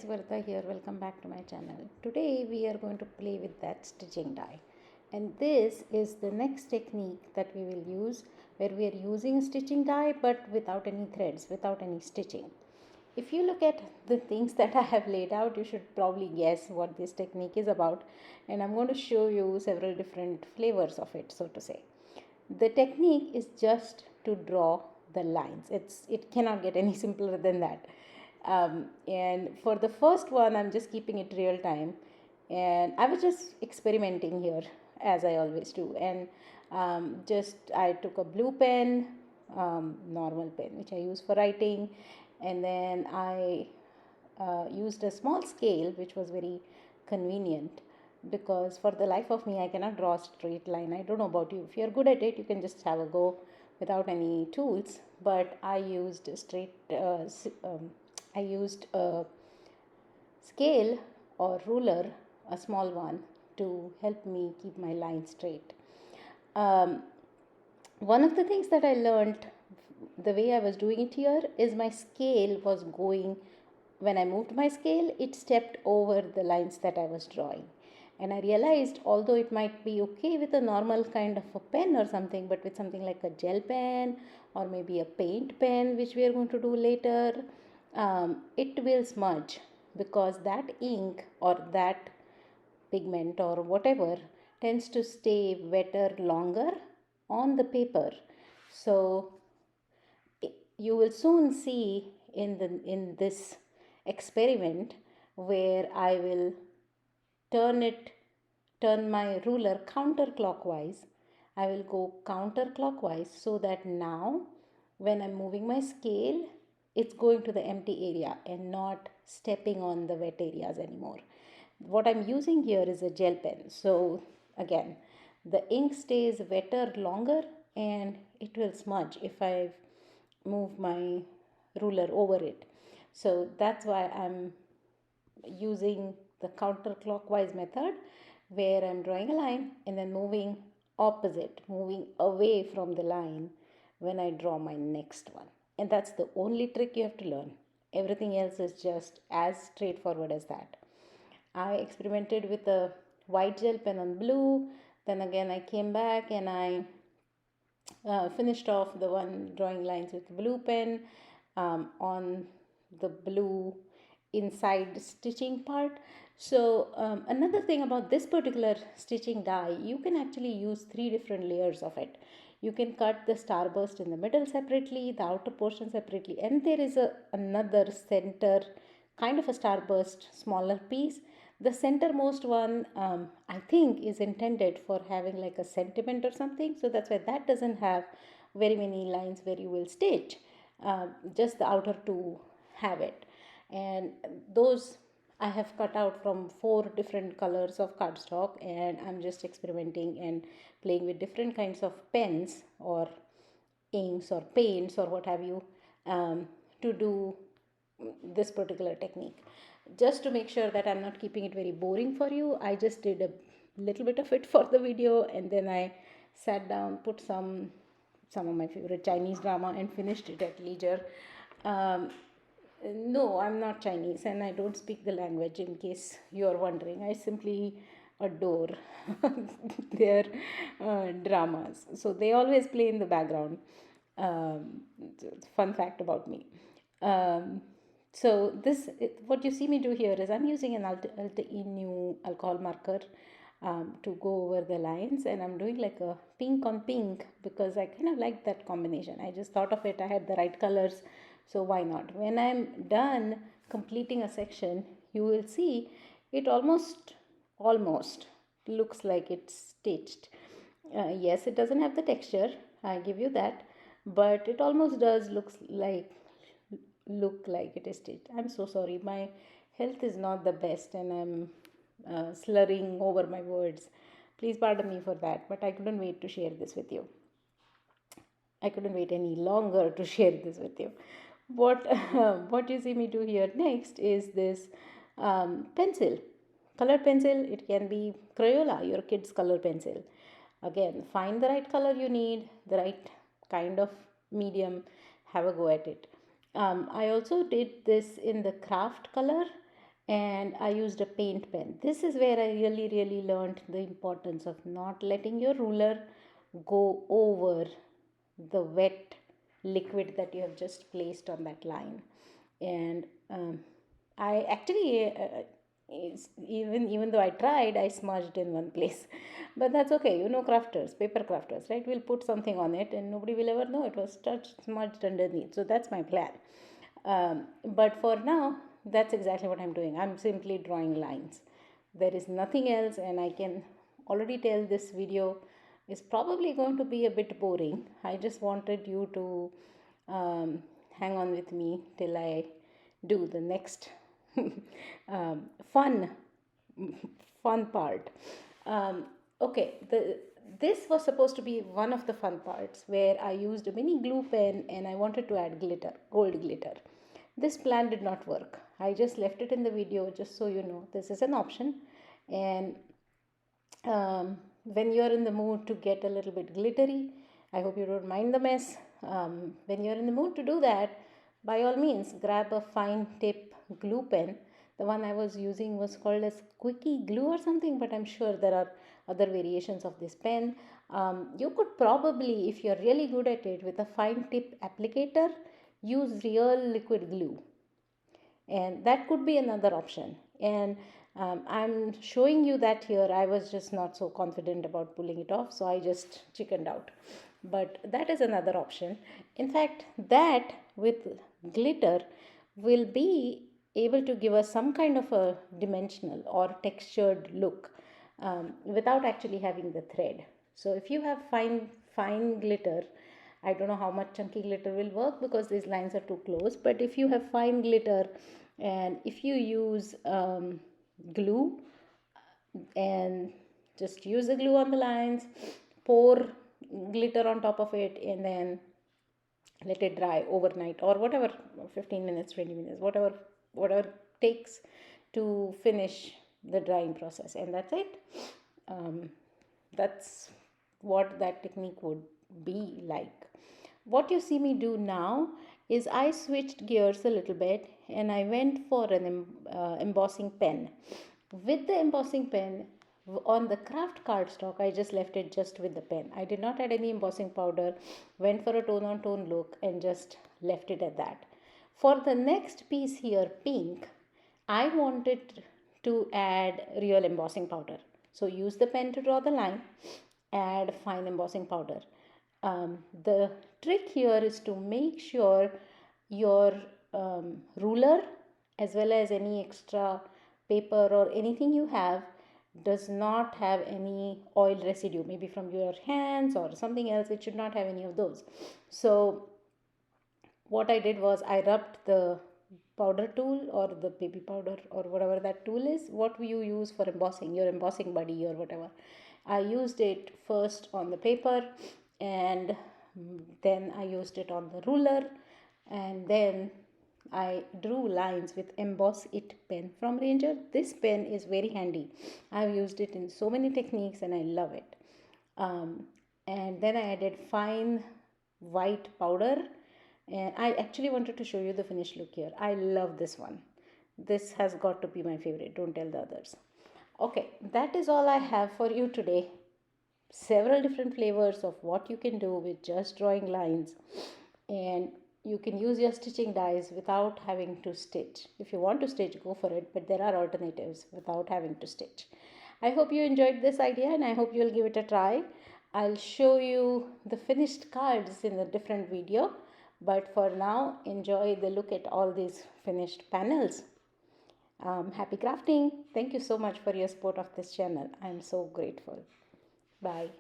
Varta here. Welcome back to my channel. Today we are going to play with that stitching die, and this is the next technique that we will use, where we are using a stitching die but without any threads, without any stitching. If you look at the things that I have laid out, you should probably guess what this technique is about, and I'm going to show you several different flavors of it, so to say. The technique is just to draw the lines. It cannot get any simpler than that. And for the first one, I'm just keeping it real time, and I was just experimenting here as I always do. And just I took a blue pen, normal pen which I use for writing, and then I used a small scale which was very convenient, because for the life of me I cannot draw a straight line. I don't know about you. If you're good at it, you can just have a go without any tools, but I used I used a scale or ruler, a small one, to help me keep my line straight. One of the things that I learned the way I was doing it here is my scale was going, when I moved my scale, it stepped over the lines that I was drawing. And I realized, although it might be okay with a normal kind of a pen or something, but with something like a gel pen or maybe a paint pen, which we are going to do later, it will smudge, because that ink or that pigment or whatever tends to stay wetter longer on the paper. So you will soon see in this experiment where I will turn my ruler counterclockwise. I will go counterclockwise, so that now when I'm moving my scale, it's going to the empty area and not stepping on the wet areas anymore. What I'm using here is a gel pen. So again, the ink stays wetter longer and it will smudge if I move my ruler over it. So that's why I'm using the counterclockwise method, where I'm drawing a line and then moving opposite, moving away from the line when I draw my next one. And that's the only trick you have to learn. Everything else is just as straightforward as that. I experimented with a white gel pen on blue. Then again, I came back and I finished off the one drawing lines with blue pen on the blue inside stitching part. So another thing about this particular stitching die, you can actually use 3 different layers of it. You can cut the starburst in the middle separately, the outer portion separately, and there is another center kind of a starburst smaller piece. The centermost one, I think, is intended for having like a sentiment or something, so that's why that doesn't have very many lines where you will stitch. Just the outer two have it, and those I have cut out from 4 different colors of cardstock, and I'm just experimenting and playing with different kinds of pens or inks or paints or what have you, to do this particular technique. Just to make sure that I'm not keeping it very boring for you, I just did a little bit of it for the video, and then I sat down, put some of my favorite Chinese drama, and finished it at leisure. No, I'm not Chinese and I don't speak the language, in case you're wondering. I simply adore their dramas. So they always play in the background. Fun fact about me. So what you see me do here is I'm using an Alta Inu alcohol marker to go over the lines, and I'm doing like a pink on pink because I kind of like that combination. I just thought of it, I had the right colors, so why not? When I'm done completing a section, you will see it almost looks like it's stitched. Yes, it doesn't have the texture, I give you that, but it almost does look like it is stitched. I'm so sorry, my health is not the best and I'm slurring over my words. Please pardon me for that, but I couldn't wait to share this with you. I couldn't wait any longer to share this with you. What you see me do here next is this pencil, colored pencil. It can be Crayola, your kid's color pencil. Again, find the right color you need, the right kind of medium, have a go at it. I also did this in the craft color, and I used a paint pen. This is where I really learned the importance of not letting your ruler go over the wet liquid that you have just placed on that line. And I actually even though I tried, I smudged in one place. But that's okay. You know, crafters, paper crafters, right? We'll put something on it and nobody will ever know it was touched, smudged underneath. So that's my plan. But for now, that's exactly what I'm doing. I'm simply drawing lines. There is nothing else, and I can already tell this video is probably going to be a bit boring. I just wanted you to hang on with me till I do the next um, fun fun part. Okay, this was supposed to be one of the fun parts where I used a mini glue pen and I wanted to add glitter, gold glitter. This plan did not work. I just left it in the video just so you know this is an option. And when you're in the mood to get a little bit glittery, I hope you don't mind the mess. When you're in the mood to do that, by all means, grab a fine tip glue pen. The one I was using was called as Quickie Glue or something, but I'm sure there are other variations of this pen. You could probably, if you're really good at it, with a fine tip applicator, use real liquid glue, and that could be another option. And I'm showing you that here. I was just not so confident about pulling it off, so I just chickened out. But that is another option. In fact, that with glitter will be able to give us some kind of a dimensional or textured look without actually having the thread. So if you have fine glitter, I don't know how much chunky glitter will work because these lines are too close, but if you have fine glitter and if you use glue and just use the glue on the lines, pour glitter on top of it, and then let it dry overnight or whatever, 15 minutes, 20 minutes, whatever takes to finish the drying process, and that's it. That's what that technique would be like. What you see me do now is I switched gears a little bit and I went for an embossing pen. With the embossing pen, on the craft cardstock, I just left it just with the pen. I did not add any embossing powder, went for a tone on tone look and just left it at that. For the next piece here, pink, I wanted to add real embossing powder. So use the pen to draw the line, add fine embossing powder. The trick here is to make sure your ruler as well as any extra paper or anything you have does not have any oil residue, maybe from your hands or something else. It should not have any of those. So what I did was I rubbed the powder tool or the baby powder or whatever that tool is, what you use for embossing, your embossing buddy or whatever. I used it first on the paper and then I used it on the ruler, and then I drew lines with Emboss It pen from Ranger. This pen is very handy. I've used it in so many techniques and I love it. And then I added fine white powder, and I actually wanted to show you the finished look here. I love this one. This has got to be my favorite. Don't tell the others. Okay, that is all I have for you today. Several different flavors of what you can do with just drawing lines, and you can use your stitching dies without having to stitch. If you want to stitch, go for it, but there are alternatives without having to stitch. I hope you enjoyed this idea and I hope you'll give it a try. I'll show you the finished cards in a different video, but for now, enjoy the look at all these finished panels. Happy crafting. Thank you so much for your support of this channel. I'm so grateful. Bye.